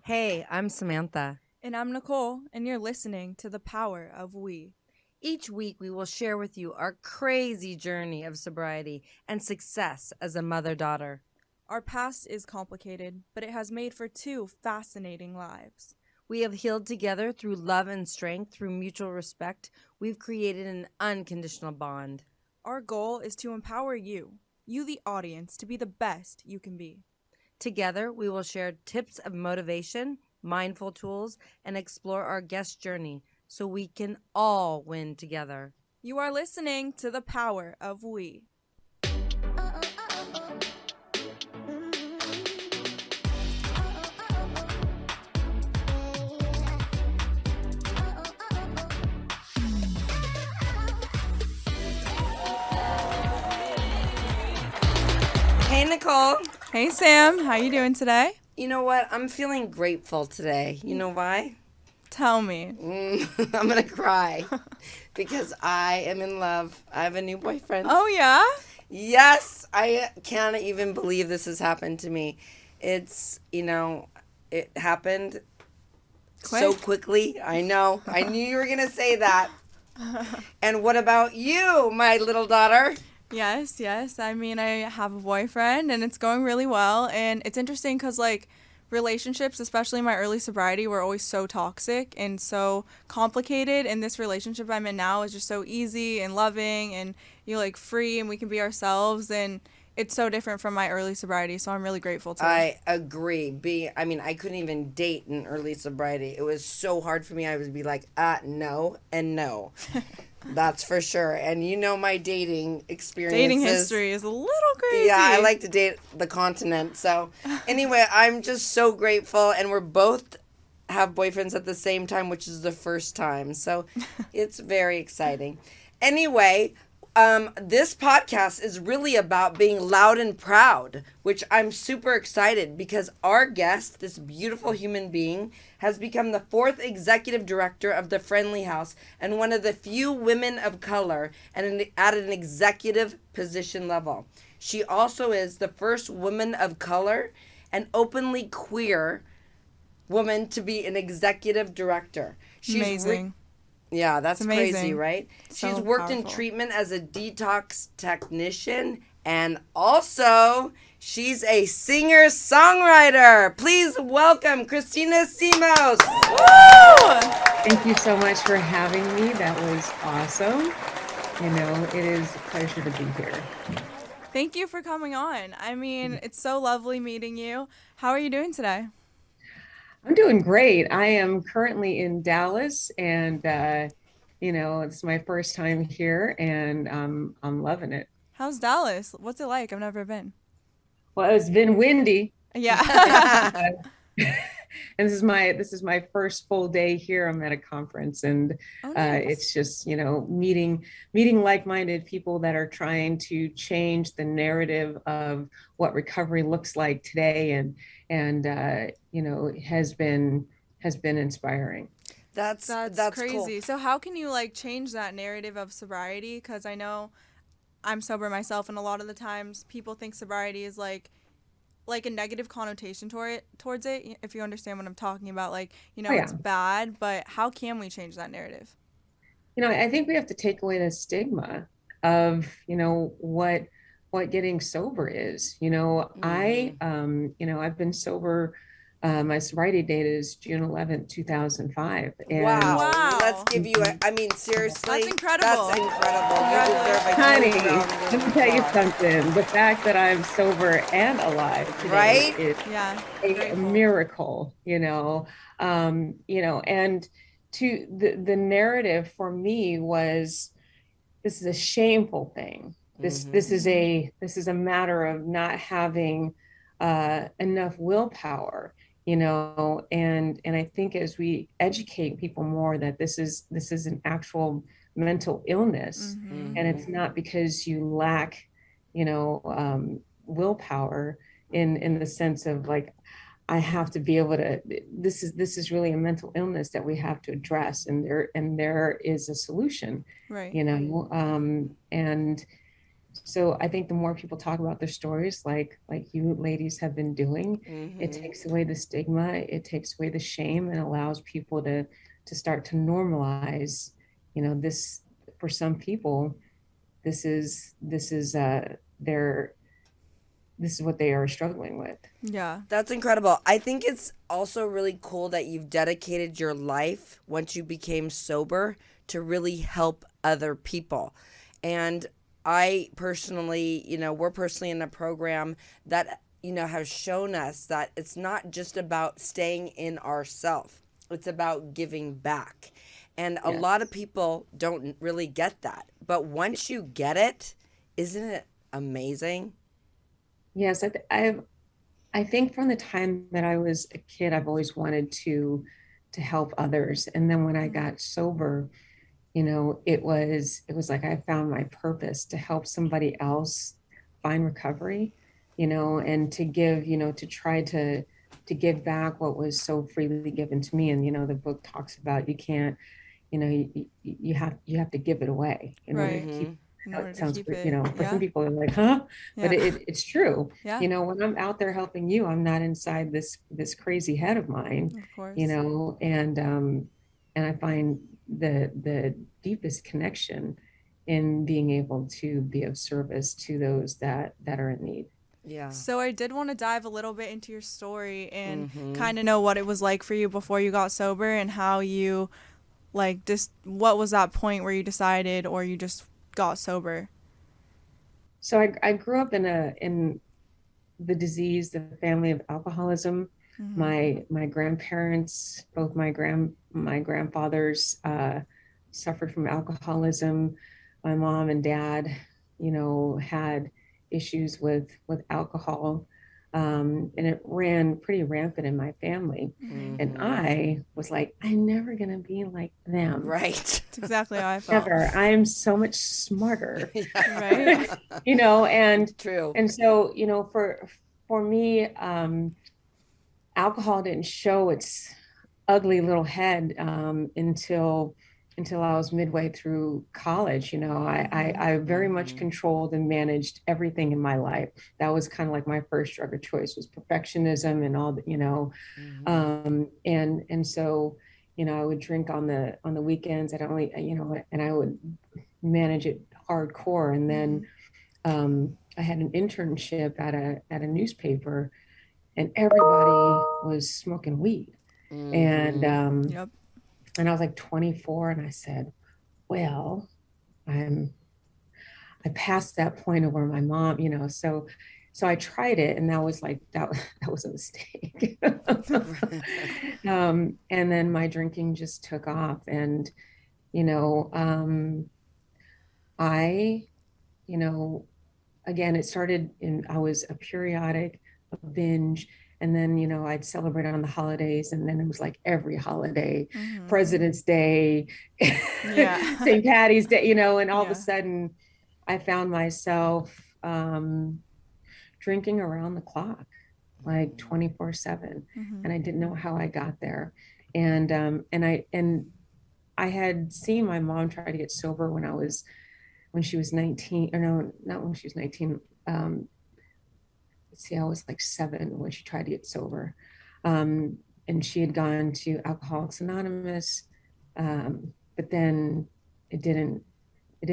Hey, I'm Samantha. And I'm Nicole, and you're listening to The Power of We. Each week, we will share with you our crazy journey of sobriety and success as a mother daughter. Our past is complicated, but it has made for two fascinating lives. We have healed together through love and strength, through mutual respect. We've created an unconditional bond. Our goal is to empower you, the audience, to be the best you can be. Together, we will share tips of motivation, mindful tools, and explore our guest journey so we can all win together. You are listening to The Power of We. Hey, Nicole. Hey, Sam. How you doing today? You know what? I'm feeling grateful today. You know why? Tell me. I'm going to cry because I am in love. I have a new boyfriend. Oh, yeah? Yes. I can't even believe this has happened to me. It's, it happened so quickly. I know. I knew you were going to say that. And what about you, my little daughter? Yes. I mean, I have a boyfriend and it's going really well. And it's interesting because, relationships, especially my early sobriety, were always so toxic and so complicated. And this relationship I'm in now is just so easy and loving and free and we can be ourselves. And it's so different from my early sobriety. So I'm really grateful to I agree. I couldn't even date in early sobriety. It was so hard for me. I would be like, no and no. That's for sure. And my dating experiences. Dating history is a little crazy. Yeah, I like to date the continent. So anyway, I'm just so grateful. And we're both have boyfriends at the same time, which is the first time. So it's very exciting. Anyway, this podcast is really about being loud and proud, which I'm super excited because our guest, this beautiful human being, has become the 4th executive director of the Friendly House and one of the few women of color and at an executive position level. She also is the first woman of color and openly queer woman to be an executive director. She's amazing. Yeah, that's crazy, right? So She's worked powerful. in treatment as a detox technician, and also she's a singer-songwriter. Please welcome Christina Simos. Woo! Thank you so much for having me. That was awesome. It is a pleasure to be here. Thank you for coming on. I mean, it's so lovely meeting you. How are you doing today? I'm doing great. I am currently in Dallas, and it's my first time here, and I'm loving it. How's Dallas? What's it like? I've never been. Well, it's been windy, Yeah. and this is my first full day here. I'm at a conference, and Oh, nice. it's just meeting like-minded people that are trying to change the narrative of what recovery looks like today, and has been inspiring. That's crazy. cool. So how can you change that narrative of sobriety? Because I know I'm sober myself, and a lot of the times people think sobriety is like a negative connotation towards it. If you understand what I'm talking about, Oh, yeah. it's bad. But how can we change that narrative? I think we have to take away the stigma of, what getting sober is. I've been sober. My sobriety date is June 11th, 2005. And Wow. Let's give you seriously. That's incredible. That's incredible. You deserve a honey, huge round of let me tell you applause. something. The fact that I'm sober and alive today Right? is Yeah. a Grateful. miracle, and the narrative for me was, this is a shameful thing. This is a matter of not having enough willpower, and I think as we educate people more that this is an actual mental illness, Mm-hmm. and it's not because you lack, willpower in the sense of I have to be able to, this is really a mental illness that we have to address, and there is a solution, Right. and So I think the more people talk about their stories, like you ladies have been doing, it takes away the stigma, it takes away the shame, and allows people to start to normalize, this. For some people, their this is what they are struggling with. Yeah. That's incredible. I think it's also really cool that you've dedicated your life once you became sober to really help other people. And I personally, we're personally in a program that, has shown us that it's not just about staying in ourself. It's about giving back. And a lot of people don't really get that. But once you get it, isn't it amazing? Yes, I think from the time that I was a kid, I've always wanted to help others. And then when I got sober, it was like I found my purpose to help somebody else find recovery, and to give, to try to give back what was so freely given to me. And the book talks about you can't, you have to give it away in order to keep. It sounds great, for some people they're like, huh? But it's true. Yeah. When I'm out there helping you, I'm not inside this crazy head of mine. Of course. And I find the deepest connection in being able to be of service to those that are in need. Yeah. So I did want to dive a little bit into your story and kind of know what it was like for you before you got sober, and how you, what was that point where you decided, or you just got sober? So I grew up in the disease, the family of alcoholism. My grandparents, both my grandfathers, suffered from alcoholism. My mom and dad, had issues with alcohol, and it ran pretty rampant in my family. And I was like, I'm never gonna be like them. Right. That's exactly how I felt. Never. I'm so much smarter. Right. And true. And so, for me, alcohol didn't show its ugly little head until I was midway through college. I very much controlled and managed everything in my life. That was kind of like my first drug of choice, was perfectionism and all that, and so, I would drink on the weekends. I'd only, and I would manage it hardcore. And then I had an internship at a newspaper, and everybody was smoking weed. And and I was like 24, and I said, well, I passed that point of where my mom, so I tried it, and that was a mistake. And then my drinking just took off. And I, again, it started I was a periodic, a binge. And then, I'd celebrate on the holidays, and then it was like every holiday, President's Day, St. Patty's Day, and all of a sudden I found myself drinking around the clock, like 24/7. And I didn't know how I got there. And I had seen my mom try to get sober when she was 19, or no, not when she was 19. I was like 7 when she tried to get sober. And she had gone to Alcoholics Anonymous. But then it didn't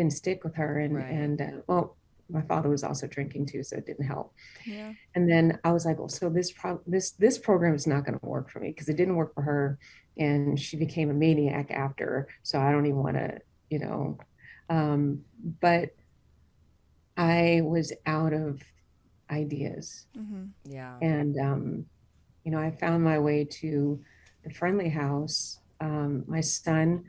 stick with her. And well, my father was also drinking too, so it didn't help. Yeah. And then I was like, well, so this program is not going to work for me, because it didn't work for her, and she became a maniac after. So I don't even want to, but I was out of ideas. Yeah. And I found my way to the Friendly House. My son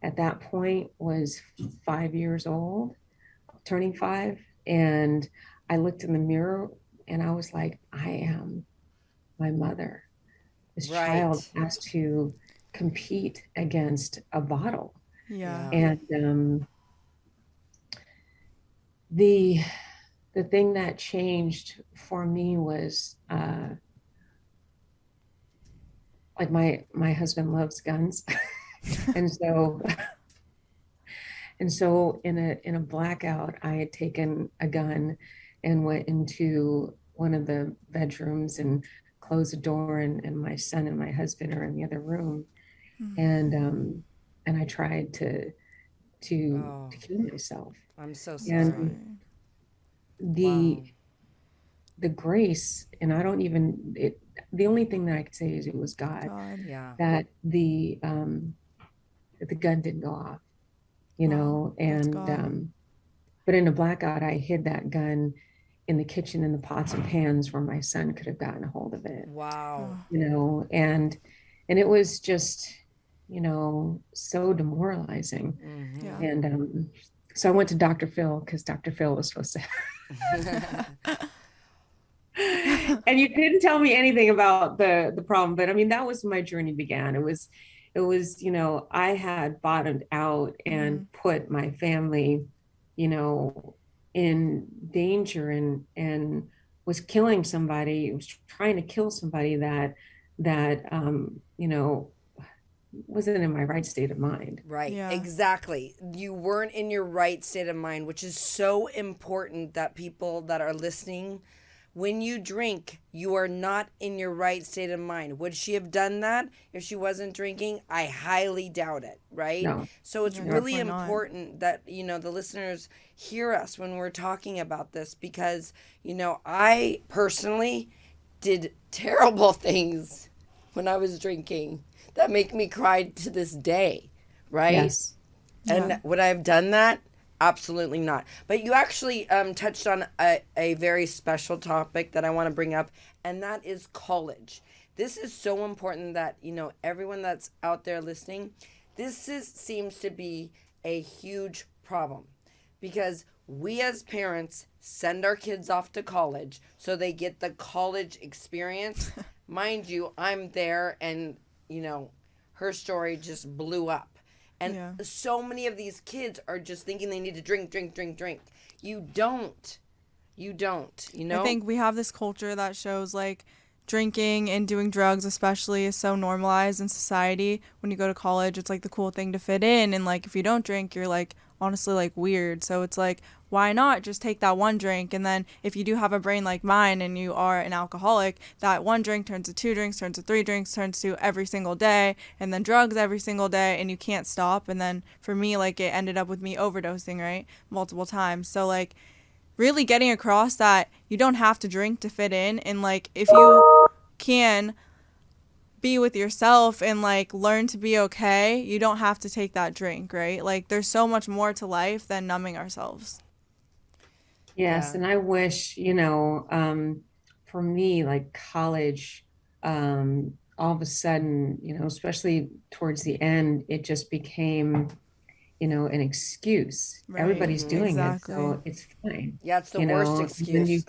at that point was 5 years old, turning 5. And I looked in the mirror, and I was like, I am my mother. This child has to compete against a bottle. Yeah. And the thing that changed for me was like my husband loves guns. And so And so in a blackout, I had taken a gun and went into one of the bedrooms and closed the door, and my son and my husband are in the other room. Mm. And I tried Oh, to kill myself. I'm so sorry. And Sorry. the Wow. the grace, and I don't even it the only thing that I could say is it was God God. Yeah. that the gun didn't go off, you Wow. know, That's and God. but in a blackout, I hid that gun in the kitchen in the pots and pans where my son could have gotten a hold of it, Wow. Oh, you know, and it was just, you know, so demoralizing. Mm-hmm. yeah. And so I went to Dr. Phil because Dr. Phil was supposed to and you didn't tell me anything about the problem, but I mean that was my journey began. It was, you know, I had bottomed out and Mm. put my family, you know, in danger, and was killing somebody, was trying to kill somebody that you know, wasn't in my right state of mind. Right, Yeah. exactly. You weren't in your right state of mind, which is so important that people that are listening, when you drink, you are not in your right state of mind. Would she have done that if she wasn't drinking? I highly doubt it, right? No, So it's Yeah, no. really definitely not. important that, the listeners hear us when we're talking about this because, I personally did terrible things when I was drinking that make me cry to this day, right? Yes. Yeah. And would I have done that? Absolutely not. But you actually touched on a very special topic that I want to bring up, and that is college. This is so important that, everyone that's out there listening, seems to be a huge problem because we as parents send our kids off to college so they get the college experience. Mind you, I'm there and, her story just blew up. And Yeah. so many of these kids are just thinking they need to drink, drink, drink, drink. You don't. You don't, I think we have this culture that shows like drinking and doing drugs especially is so normalized in society. When you go to college, it's like the cool thing to fit in, and like if you don't drink, you're like honestly like weird. So it's like why not just take that one drink, and then if you do have a brain like mine and you are an alcoholic, that one drink turns to two drinks, turns to three drinks, turns to every single day, and then drugs every single day, and you can't stop. And then for me, like it ended up with me overdosing, right? Multiple times. So like really getting across that you don't have to drink to fit in, and like if you can be with yourself and like learn to be okay, you don't have to take that drink, right? Like there's so much more to life than numbing ourselves. Yes, yeah. and I wish, you know, for me, like college, all of a sudden, you know, especially towards the end, it just became, you know, an excuse. Right. Everybody's Mm-hmm. doing it, Exactly. so it's fine. Yeah, it's the You worst know, and then excuse.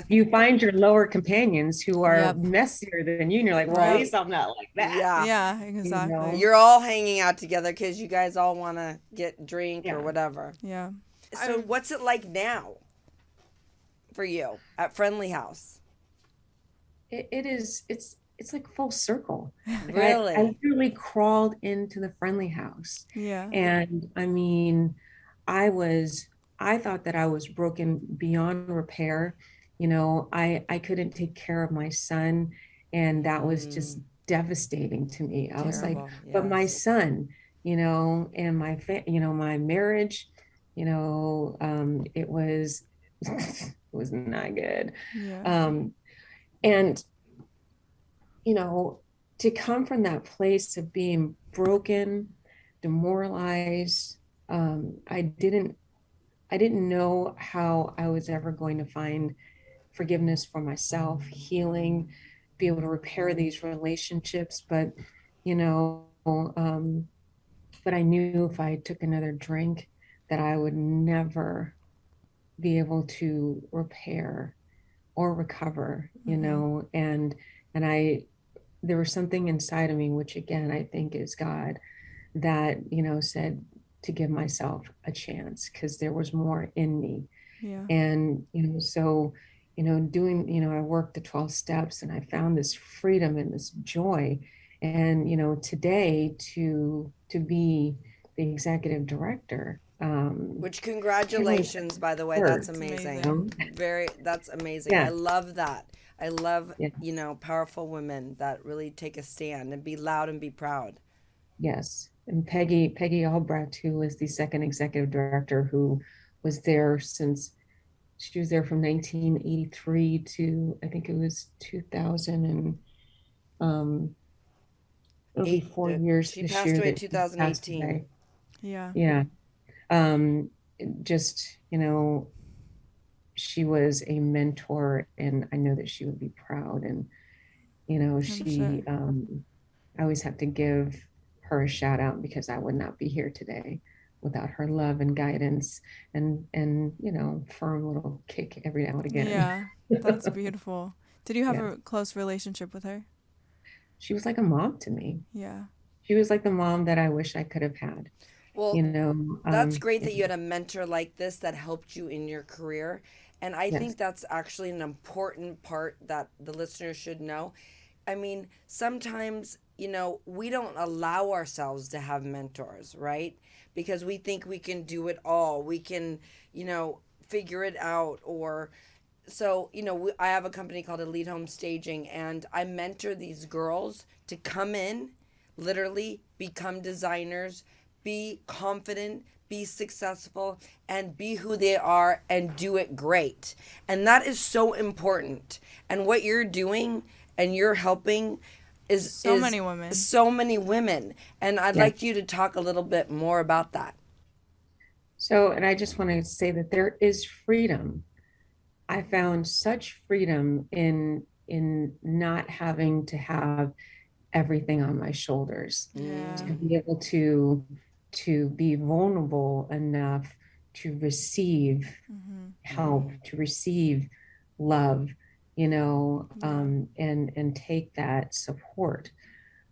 you find your lower companions who are Yep. messier than you, and you're like, well, at Right. least I'm not like that, Yeah. Yeah, you exactly. know? You're all hanging out together because you guys all want to get drink or Yeah. whatever. Yeah. So, what's it like now for you at Friendly House? It is, it's like full circle. Like I Really? literally crawled into the Friendly House. Yeah. And I mean, I was, I thought that I was broken beyond repair. You know, I couldn't take care of my son, and that was just Mm, devastating to me. I was like, Terrible. terrible. but my Yes. son, you know, and you know, my marriage, you know, it was it was not good. Yeah. Um, and you know, to come from that place of being broken, demoralized, I didn't know how I was ever going to find forgiveness for myself, healing, be able to repair these relationships. But, you know, but I knew if I took another drink that I would never be able to repair or recover, you Mm-hmm. know, and there was something inside of me, which again, I think is God, that, you know, said to give myself a chance because there was more in me. Yeah. And, you know, so, you know, doing, you know, I worked the 12 steps and I found this freedom and this joy. And, you know, today to be the executive director, Which congratulations, by the way. That's amazing. That's amazing. Yeah. I love that. I love, Yeah. powerful women that really take a stand and be loud and be proud. Yes. And Peggy Albrecht, who was the second executive director, who was there since she was there from 1983 to I think it was 2000, and it'll be 4 years She this passed year away in that she passed 2018. away. Yeah. Yeah. Um, just, she was a mentor, and I know that she would be proud. And, Sure. I always have to give her a shout out, because I would not be here today without her love and guidance, and firm little kick every now and again. Yeah, that's beautiful. Did you have Yeah. a close relationship with her? She was like a mom to me. Yeah. She was like the mom that I wish I could have had. Well, You know, that's great yeah, that you had a mentor like this that helped you in your career. And I yes, think that's actually an important part that the listeners should know. I mean, sometimes, we don't allow ourselves to have mentors, right? Because we think we can do it all. We can, figure it out. Or, so, I have a company called Elite Home Staging, and I mentor these girls to come in, literally become designers, be confident, be successful, and be who they are and do it great. And that is so important. And what you're doing and you're helping So many women. so many women. And I'd yes. like you to talk a little bit more about that. So, and I just want to say that there is freedom. I found such freedom in not having to have everything on my shoulders, Yeah. to be able to be vulnerable enough to receive help, to receive love, and take that support.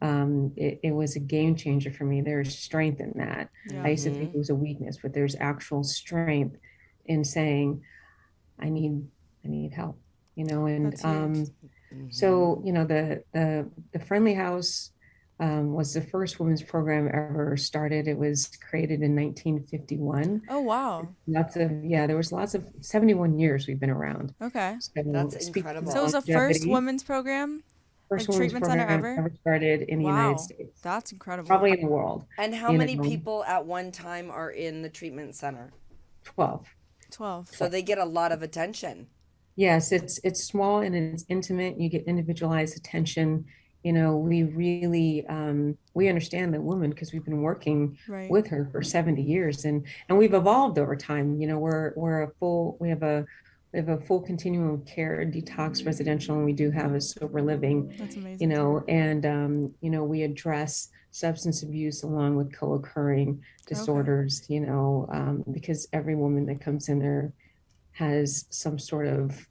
It was a game changer for me. There's strength in that. Yeah. I used to think it was a weakness, but there's actual strength in saying, I need help, and That's huge. so the Friendly House was the first women's program ever started. It was created in 1951. Oh, wow. There was lots of 71 years we've been around. Okay. So That's speaking of incredible. So it was the first longevity, women's program, first like women's treatment center program ever? ever started in the United Wow. States, That's incredible. probably in the world. And how many people at one time are in the treatment center? 12. 12. So they get a lot of attention. Yes, it's small and it's intimate. You get individualized attention. We really we understand the woman because we've been working Right. with her for 70 years, and we've evolved over time. We have a full continuum of care, detox, residential, and we do have a sober living. That's amazing. And we address substance abuse along with co-occurring disorders. Because every woman that comes in there has some sort of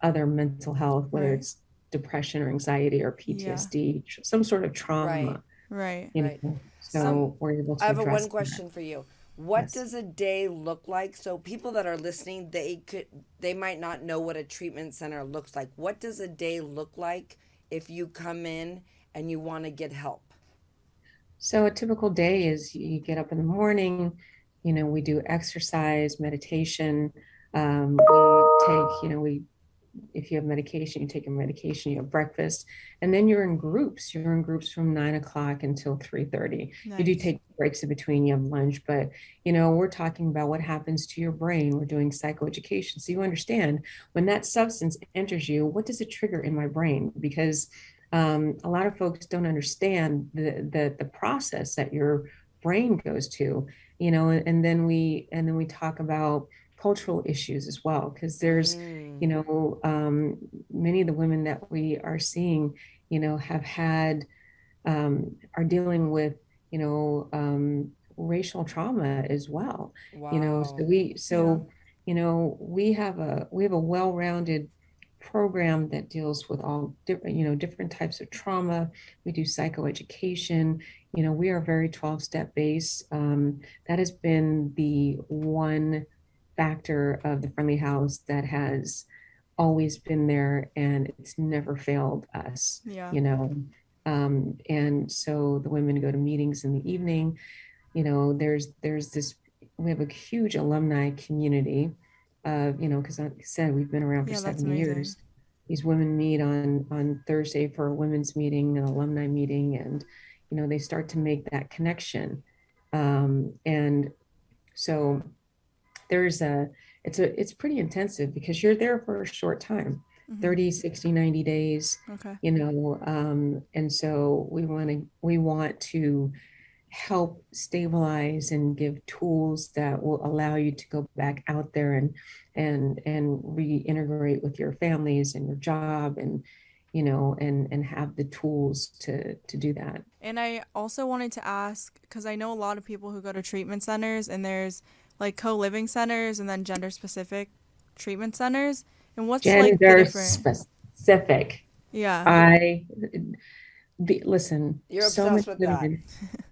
other mental health, whether Right. it's depression or anxiety or PTSD, some sort of trauma. Right. Right. So we're able to I have address one question for you. What Yes. does a day look like? So people that are listening, they might not know what a treatment center looks like. What does a day look like if you come in and you want to get help? So a typical day is you get up in the morning, we do exercise, meditation. If you have medication, you take your medication, you have breakfast, and then you're in groups. You're in groups from 9 o'clock until 3:30. You do Nice. take breaks in between, you have lunch, but we're talking about what happens to your brain. We're doing psychoeducation. So you understand when that substance enters you, what does it trigger in my brain? Because a lot of folks don't understand the process that your brain goes to, and then we talk about cultural issues as well, because there's many of the women that we are seeing have had are dealing with racial trauma as well. Wow. We have a well-rounded program that deals with all different types of trauma. We do psychoeducation. We are very 12-step based. That has been the one factor of the Friendly House that has always been there, and it's never failed us. Yeah. And so the women go to meetings in the evening. There's this a huge alumni community. Because like I said, we've been around for Yeah, that's 7 amazing. years. These women meet on Thursday for a women's meeting, an alumni meeting, and they start to make that connection. And so it's pretty intensive because you're there for a short time, 30, 60, 90 days, Okay. and so we want to help stabilize and give tools that will allow you to go back out there and reintegrate with your families and your job, and have the tools to do that. And I also wanted to ask, because I know a lot of people who go to treatment centers, and there's like co-living centers and then gender-specific treatment centers. And what's like the Gender difference? specific. Yeah. Listen, You're so many obsessed with that. women.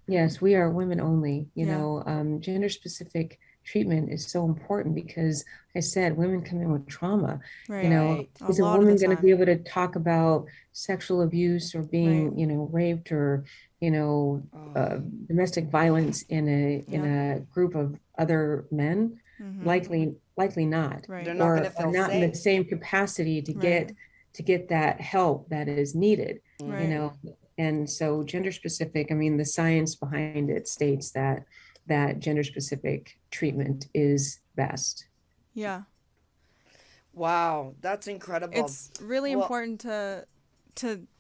Yes, we are women only. Yeah. Gender specific treatment is so important because, like I said, women come in with trauma. Right. Right. Is A a lot of woman the going to time. be able to talk about sexual abuse or being, Right. raped or, domestic violence in a group of other men? Likely not. Right. They're not going to Or feel not in the safe. same capacity to Right. get that help that is needed. Right. And so gender specific, I mean, the science behind it states that gender specific treatment is best. Yeah. Wow, that's incredible. It's really important to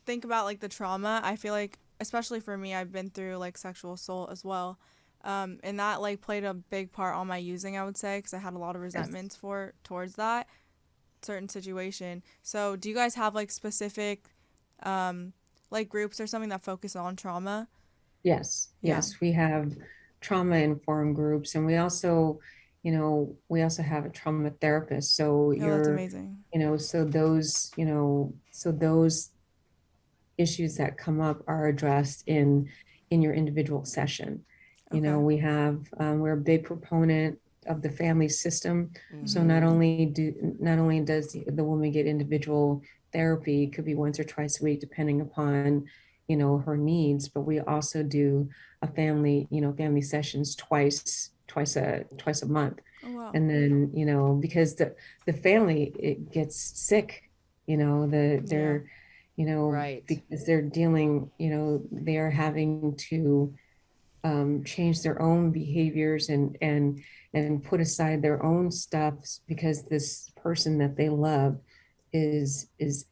think about like the trauma. I feel like, especially for me, I've been through like sexual assault as well. And that like played a big part on my using, I would say, because I had a lot of resentments towards that certain situation. So do you guys have like specific like groups or something that focus on trauma? Yes, Yeah. yes, we have trauma informed groups, and we also have a trauma therapist. So Oh, that's amazing. so those issues that come up are addressed in your individual session. Okay. We're a big proponent of the family system. So not only does the woman get individual therapy, it could be once or twice a week, depending upon her needs, but we also do a family sessions twice a month. Oh, wow. And then because the family, it gets sick, they're Right. because they're dealing, they're having to change their own behaviors and put aside their own stuff because this person that they love is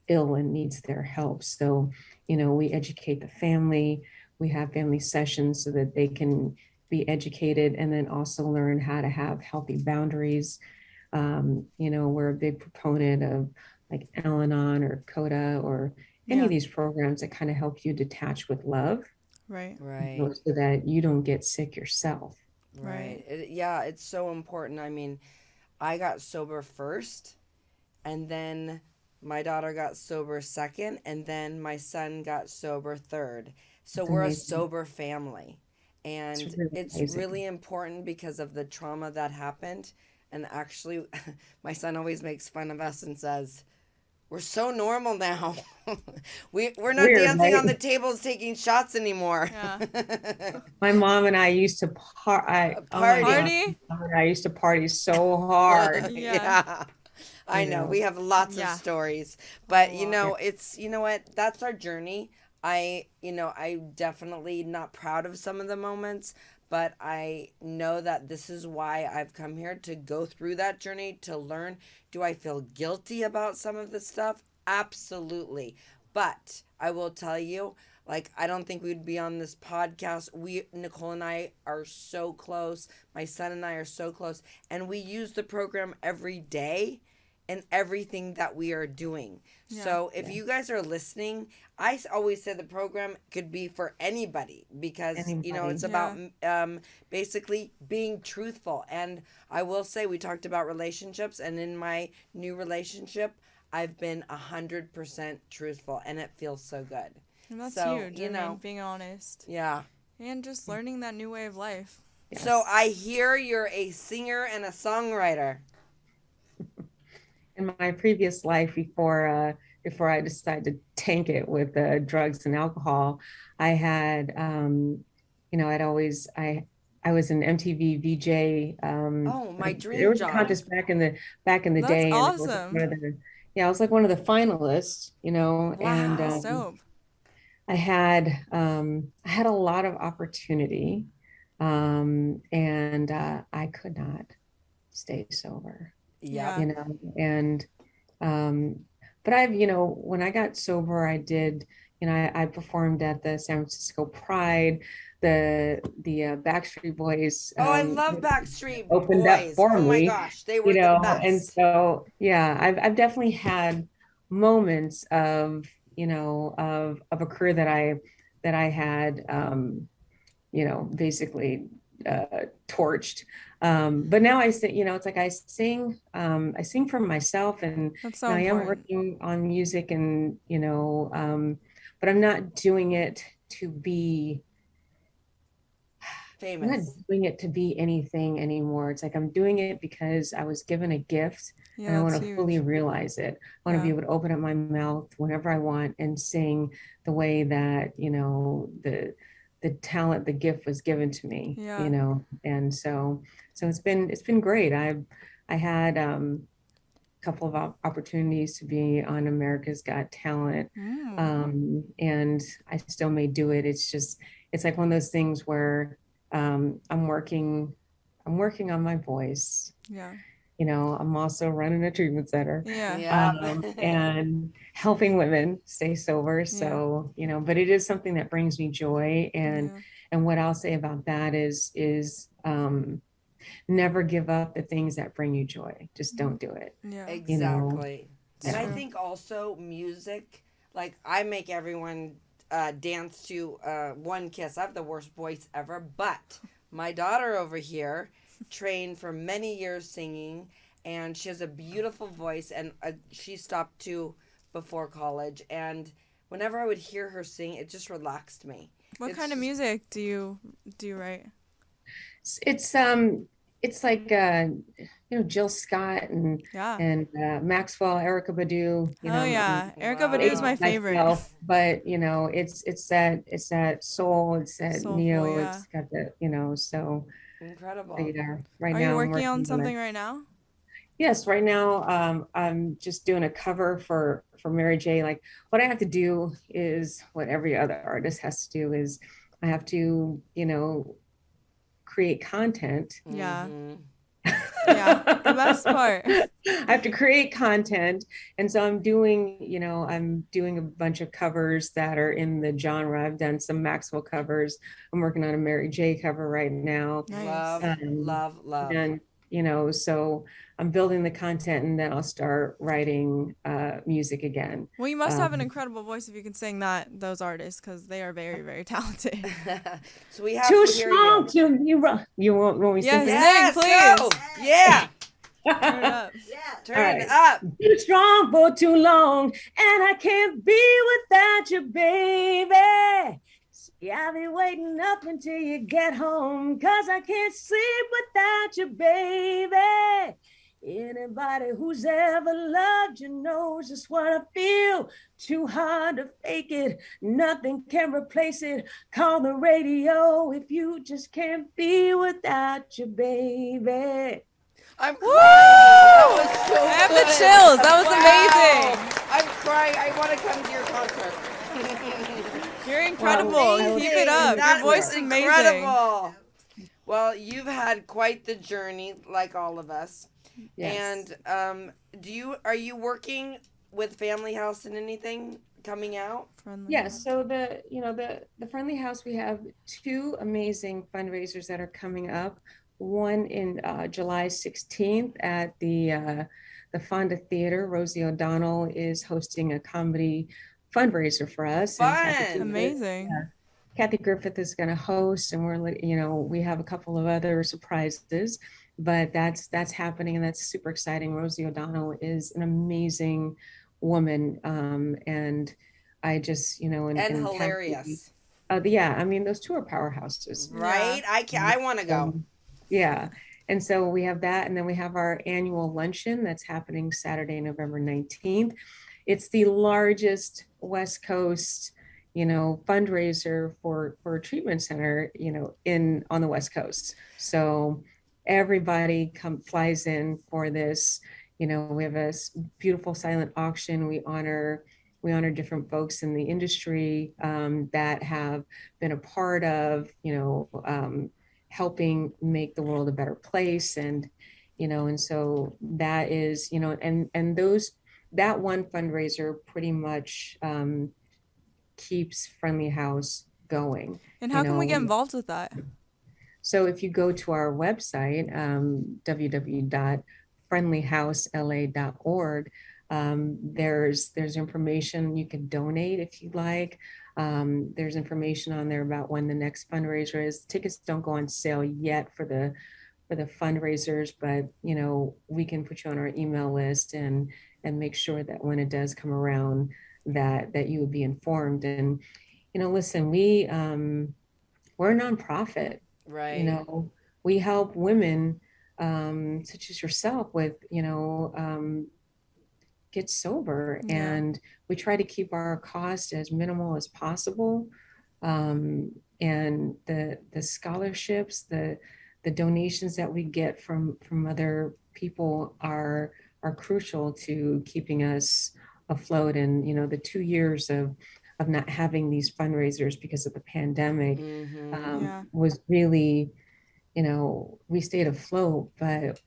ill and needs their help. So we educate the family, we have family sessions so that they can be educated and then also learn how to have healthy boundaries. We're a big proponent of like Al-Anon or CODA or any of these programs that kind of help you detach with love. Right. Right. So that you don't get sick yourself. Right. Yeah, it's so important. I mean, I got sober first, and then my daughter got sober second, and then my son got sober third. So It's we're a amazing. sober family. And it's amazing. really important because of the trauma that happened. And actually, my son always makes fun of us and says, we're so normal now. we're not Weird, dancing right? on the tables taking shots anymore. Yeah. My mom and I used to Party. I used to party so hard. Yeah. I know. We have lots of stories. But it's what? That's our journey. I'm definitely not proud of some of the moments, but I know that this is why I've come here to go through that journey to learn. Do I feel guilty about some of the stuff? Absolutely. But I will tell you, like, I don't think we'd be on this podcast. Nicole and I are so close. My son and I are so close. And we use the program every day in everything that we are doing. Yeah. So if you guys are listening, I always say the program could be for anybody because, it's about basically being truthful. And I will say we talked about relationships, and in my new relationship, I've been 100% truthful, and it feels so good. And that's huge. I mean, being honest. Yeah. And just learning that new way of life. Yes. So I hear you're a singer and a songwriter. In my previous life, before I decided to tank it with drugs and alcohol, I had, I I was an MTV VJ. Oh, my There dream was a job. contest back in the That's day, and I was like awesome. one of I was like one of the finalists, and Wow. That's dope. I had a lot of opportunity, and I could not stay sober, Yep. Yeah. and um, but when I got sober, I did, I performed at the San Francisco Pride, the Backstreet Boys Oh, I love Backstreet opened up Boys. for Oh my me, gosh, they were the and best. so yeah, I've definitely had moments of of a career that I had basically torched. But now I sing, it's like I sing for myself, and That's so I am important. working on music, and but I'm not doing it to be I'm not Famous. doing it to be anything anymore. It's like I'm doing it because I was given a gift, and Yeah, I that's want to fully huge. realize it. I want to be Yeah. able to open up my mouth whenever I want and sing the way that, the talent, the gift was given to me, Yeah. And so it's been great. I had a couple of opportunities to be on America's Got Talent. Mm. And I still may do it. It's like one of those things where I'm working on my voice. Yeah. I'm also running a treatment center, Yeah. Yeah. and helping women stay sober. Yeah. So, but it is something that brings me joy. Yeah. And what I'll say about that is never give up the things that bring you joy. Just don't do it. Yeah. Exactly. It's And I Yeah. true. think also music, like I make everyone dance to One Kiss. I have the worst voice ever, but my daughter over here trained for many years singing, and she has a beautiful voice, and she stopped too before college. And whenever I would hear her sing, it just relaxed me. What It's kind of just music do you write? It's like Jill Scott and Yeah. Maxwell, Erica Badu, Oh yeah. Erica Badu is age my wow. favorite. myself, but it's that soul, it's that Soulful, neo, yeah. it's got the so Incredible. yeah. Right Are you now I'm working on working on it. something right now? Yes, right now I'm just doing a cover for Mary J. Like what I have to do is what every other artist has to do is I have to create content. Yeah. Mm-hmm. Yeah. The best part. I have to create content. And so I'm doing a bunch of covers that are in the genre. I've done some Maxwell covers. I'm working on a Mary J cover right now. Nice. Love, love, love. And so I'm building the content, and then I'll start writing music again. Well, you must have an Um, incredible voice if you can sing those artists because they are very, very talented. So we have Too to hear strong you. to you want me to Yes. sing that? Yes, Sing, go. please. Yeah. Turn it up. Turn All it right. up. Too strong for too long, and I can't be without you, baby. See, I'll be waiting up until you get home, 'cause I can't sleep without you, baby. Anybody who's ever loved you knows just what I feel. Too hard to fake it. Nothing can replace it. Call the radio if you just can't be without you, baby. I'm crying. Woo! That was so I have good. the chills. That was Wow. amazing. I'm crying. I want to come to your concert. You're incredible. Amazing. Keep it up. That Your voice was is amazing. incredible. Well, you've had quite the journey, like all of us. Yes. And are you working with Family House and anything coming out? Friendly. Yes, so the Friendly House, we have two amazing fundraisers that are coming up. One in July 16th at the Fonda Theater. Rosie O'Donnell is hosting a comedy fundraiser for us. And Fun. Amazing. Kathy Griffith is going to host, and we have a couple of other surprises, but that's happening, and that's super exciting. Rosie O'Donnell is an amazing woman, and I just And hilarious. yeah, I mean those two are powerhouses, Right? I want to go. yeah. And so we have that, and then we have our annual luncheon that's happening Saturday, November 19th. It's the largest West Coast, fundraiser for a treatment center, on the West Coast. So everybody flies in for this. We have a beautiful silent auction. We honor different folks in the industry that have been a part of, helping make the world a better place. And so that is, that one fundraiser pretty much keeps Friendly House going. And how can we get involved with that? So if you go to our website, www.friendlyhousela.org, there's information. You can donate if you'd like. There's information on there about when the next fundraiser is. Tickets don't go on sale yet for the fundraisers, but we can put you on our email list and make sure that when it does come around, that you would be informed. And listen, we're a nonprofit. Right. We help women such as yourself with get sober, and we try to keep our cost as minimal as possible. And the scholarships, the donations that we get from other people are crucial to keeping us afloat. And the 2 years of not having these fundraisers because of the pandemic was really, we stayed afloat, but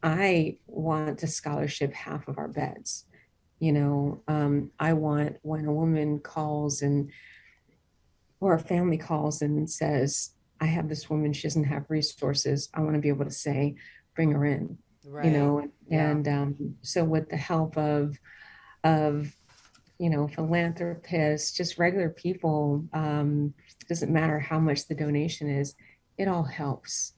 I want to scholarship half of our beds. I want, when a woman calls or a family calls and says, I have this woman, she doesn't have resources, I want to be able to say, bring her in. Right. And so with the help of philanthropists, just regular people, doesn't matter how much the donation is, it all helps.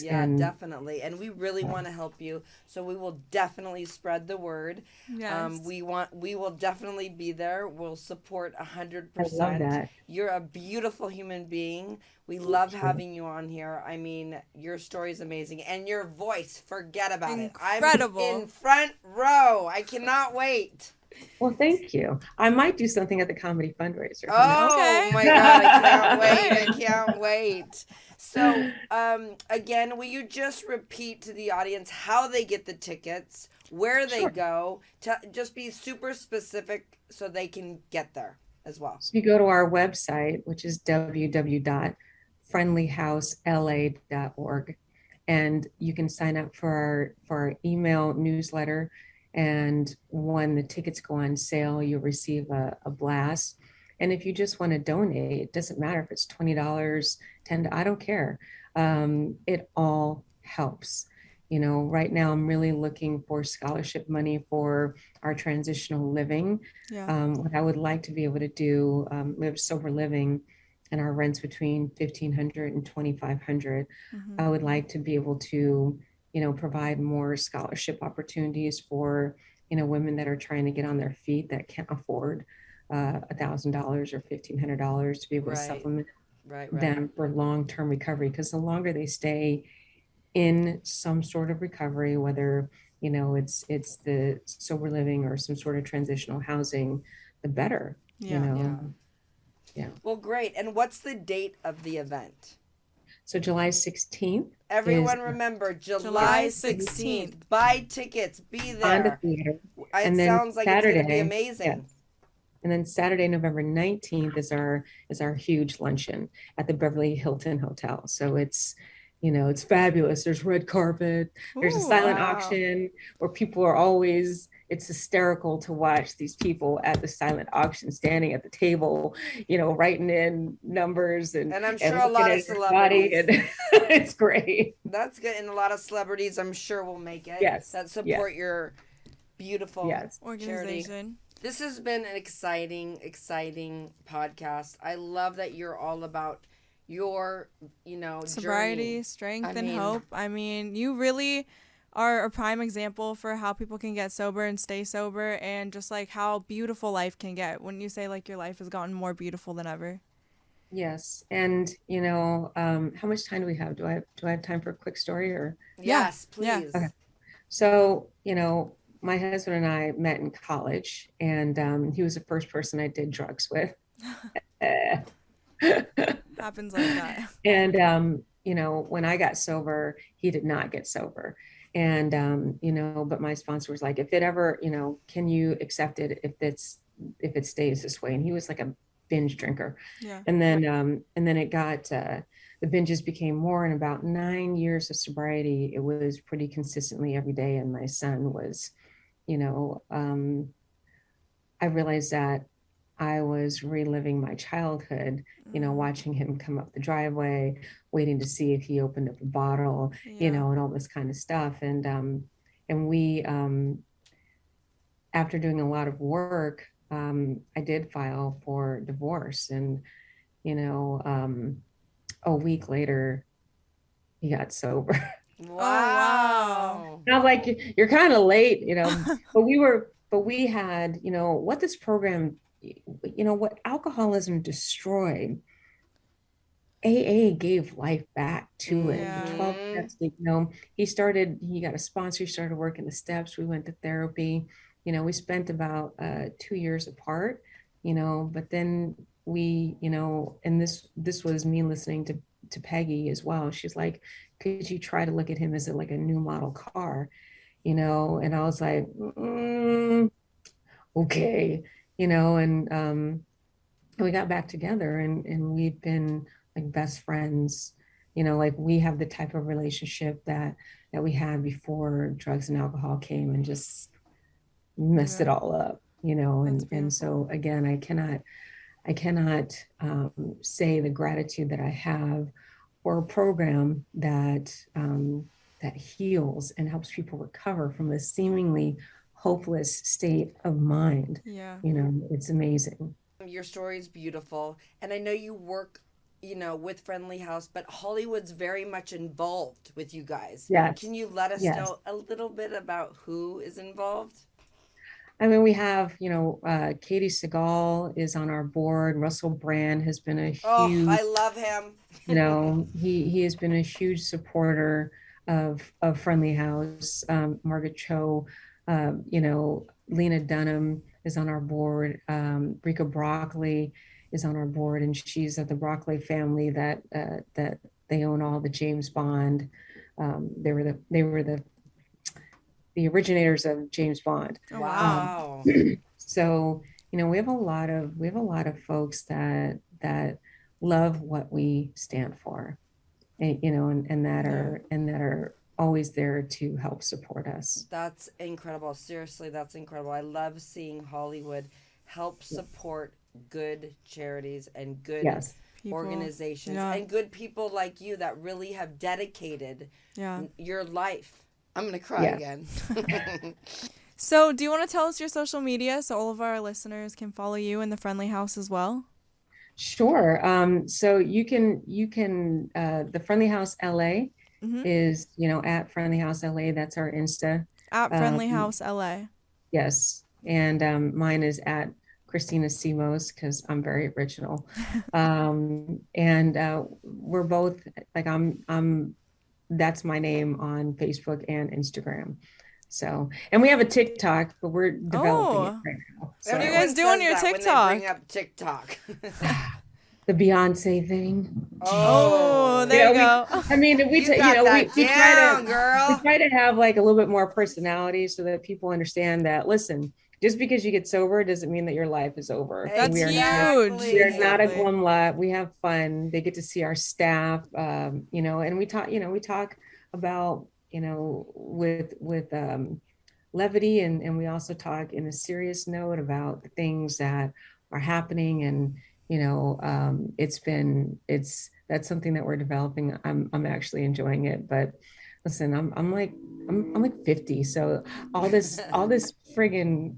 Yeah, definitely. And we really want to help you. So we will definitely spread the word. Yes. We will definitely be there. We'll support 100%. I love that. You're a beautiful human being. We love having you on here. I mean, your story is amazing. And your voice, forget about Incredible. it. I'm in front row. I cannot wait. Well, thank you. I might do something at the comedy fundraiser. Oh, my God. I can't wait. So, again, will you just repeat to the audience how they get the tickets, where they go, to just be super specific so they can get there as well? So you go to our website, which is www.friendlyhousela.org, and you can sign up for our email newsletter. And when the tickets go on sale, you'll receive a blast. And if you just want to donate, it doesn't matter if it's $20, $10, I don't care. It all helps. Right now I'm really looking for scholarship money for our transitional living. What I would like to be able to do, live sober living, and our rent's between $1,500 and $2,500. I would like to be able to, provide more scholarship opportunities for, women that are trying to get on their feet that can't afford $1,000 or $1,500 to be able to supplement them for long-term recovery. Because the longer they stay in some sort of recovery, whether it's the sober living or some sort of transitional housing, the better. Yeah. Well, great. And what's the date of the event? So July 16th. Everyone remember, July 16th. Buy tickets. Be there. On the theater. It sounds like Saturday, it's going to be amazing. Yes. And then Saturday, November 19th is our huge luncheon at the Beverly Hilton Hotel. So it's fabulous. There's red carpet. There's a silent auction where people are always, it's hysterical to watch these people at the silent auction standing at the table, writing in numbers and I'm sure a lot of celebrities. It's great. That's good. And a lot of celebrities, I'm sure, will make it. Yes. That support your beautiful organization. Charity. This has been an exciting podcast. I love that you're all about your, sobriety, journey. Strength, and hope. I mean, you really are a prime example for how people can get sober and stay sober, and just like how beautiful life can get. Wouldn't you say like your life has gotten more beautiful than ever? Yes. And how much time do we have? Do I have time for a quick story or? Yes, please. Okay. So, my husband and I met in college, and he was the first person I did drugs with. Happens like that. And when I got sober, he did not get sober. And but my sponsor was like, if it ever, can you accept it if it stays this way? And he was like a binge drinker. Yeah. And then it got the binges became more. In about 9 years of sobriety, it was pretty consistently every day. And my son was, I realized that I was reliving my childhood, watching him come up the driveway, waiting to see if he opened up a bottle, and all this kind of stuff. And we, after doing a lot of work, I did file for divorce. And, a week later, he got sober. Wow. And I was like, you're kind of late, but we had, what this program, what alcoholism destroyed, AA gave life back to it. Yeah. The 12 steps, he got a sponsor, he started working the steps. We went to therapy, we spent about 2 years apart, but then we, and this was me listening to Peggy as well. She's like, could you try to look at him as like a new model car, and I was like, okay, and we got back together, and we've been like best friends, like we have the type of relationship that we had before drugs and alcohol came and just messed it all up, and so again, I cannot say the gratitude that I have for a program that heals and helps people recover from a seemingly hopeless state of mind. Yeah. It's amazing. Your story is beautiful, and I know you work, with Friendly House, but Hollywood's very much involved with you guys. Yes. Can you let us know a little bit about who is involved? I mean, we have, Katie Seagal is on our board. Russell Brand has been a huge, I love him. he has been a huge supporter of Friendly House. Margaret Cho, Lena Dunham is on our board. Rika Broccoli is on our board, and she's of the Broccoli family that they own all the James Bond. They were the originators of James Bond. Wow. So, we have a lot of folks that love what we stand for, and that are always there to help support us. That's incredible. Seriously, that's incredible. I love seeing Hollywood help support good charities and good organizations and good people like you that really have dedicated your life. I'm going to cry again. So do you want to tell us your social media so all of our listeners can follow you in the Friendly House as well? Sure. So you can the Friendly House LA is, at Friendly House LA. That's our Insta. At Friendly House LA. Yes. And mine is at Christina Simos, because I'm very original. And we're both like, that's my name on Facebook and Instagram. So, and we have a TikTok, but we're developing it right now. So. What are you guys doing on your TikTok? When they bring up TikTok. The Beyonce thing. Oh, there you go. We try to have like a little bit more personality so that people understand that, listen, just because you get sober doesn't mean that your life is over. That's huge. There's not a glum lot. We have fun. They get to see our staff, and we talk about, with levity, and we also talk in a serious note about the things that are happening. And, that's something that we're developing. I'm actually enjoying it, but listen, I'm like 50. So all this friggin'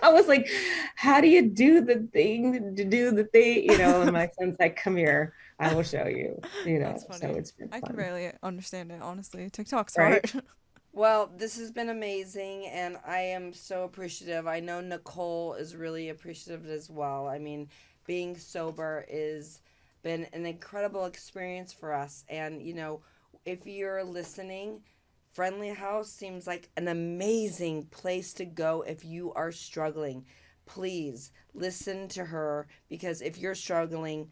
I was like, how do you do the thing to do the thing? And my son's like, come here, I will show you. That's funny. So it's been fun. I can barely understand it, honestly. TikTok's right? hard. Well, this has been amazing, and I am so appreciative. I know Nicole is really appreciative as well. I mean, being sober has been an incredible experience for us. And, if you're listening, Friendly House seems like an amazing place to go if you are struggling. Please listen to her, because if you're struggling,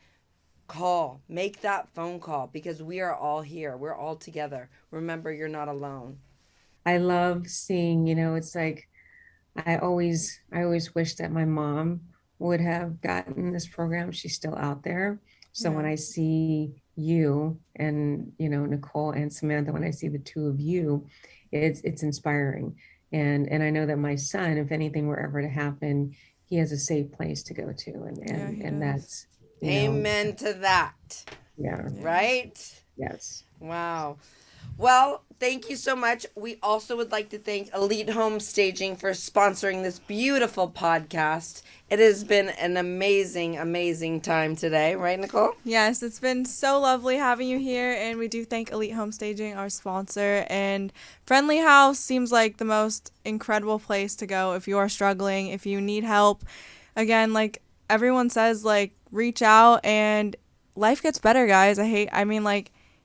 make that phone call, because we are all here. We're all together. Remember, you're not alone. I love seeing, it's like I always wish that my mom would have gotten this program. She's still out there. So when I see you and, Nicole and Samantha, when I see the two of you, it's inspiring. And I know that my son, if anything were ever to happen, he has a safe place to go to. And that's, Amen to that. Yeah. Right? Yes. Wow. Well, thank you so much. We also would like to thank Elite Home Staging for sponsoring this beautiful podcast. It has been an amazing, amazing time today. Right, Nicole? Yes, it's been so lovely having you here, and we do thank Elite Home Staging, our sponsor. And Friendly House seems like the most incredible place to go if you are struggling, if you need help. Again, like everyone says, like, reach out and life gets better, guys.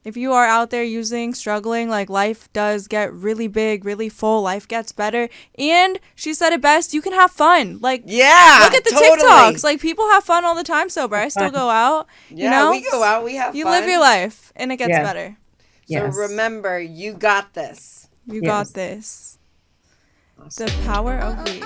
If you are out there struggling, like, life does get really big, really full. Life gets better. And she said it best, you can have fun. Like, yeah, look at the totally. TikToks. Like, people have fun all the time sober. I still go out. Yeah, we go out. We have fun. You live your life, and it gets better. So remember, you got this. You got this. Awesome. The power of we.